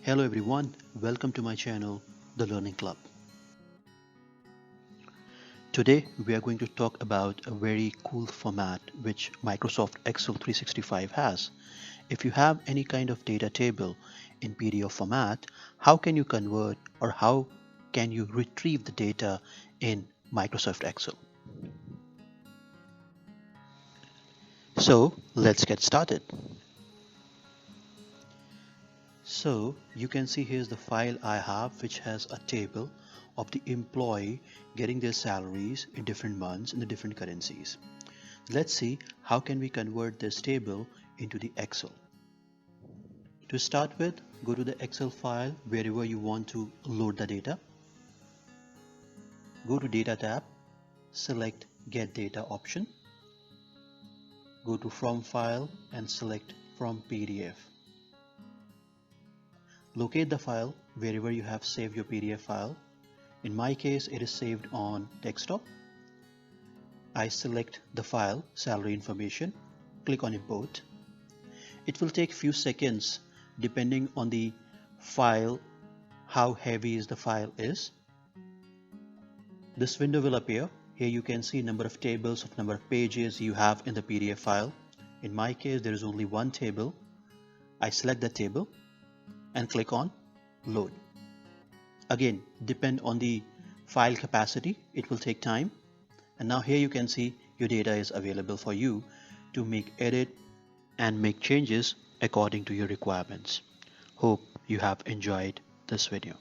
Hello everyone, welcome to my channel, The Learning Club. Today we are going to talk about a very cool format which Microsoft Excel 365 has. If you have any kind of data table in PDF format, how can you convert or how can you retrieve the data in Microsoft Excel? So let's get started. So you can see here's the file I have which has a table of the employee getting their salaries in different months in the different currencies. Let's see how can we convert this table into the Excel. To start with, go to the Excel file wherever you want to load the data. Go to Data tab, select Get Data option. Go to From File and select From PDF. Locate the file wherever you have saved your PDF file. In my case, it is saved on desktop. I select the file, salary information, click on import. It will take few seconds depending on the file, how heavy is the file is. This window will appear. Here you can see number of tables of number of pages you have in the PDF file. In my case, there is only one table. I select the table and click on load. Again, depend on the file capacity, it will take time. And now here you can see your data is available for you to make edit and make changes according to your requirements. Hope you have enjoyed this video.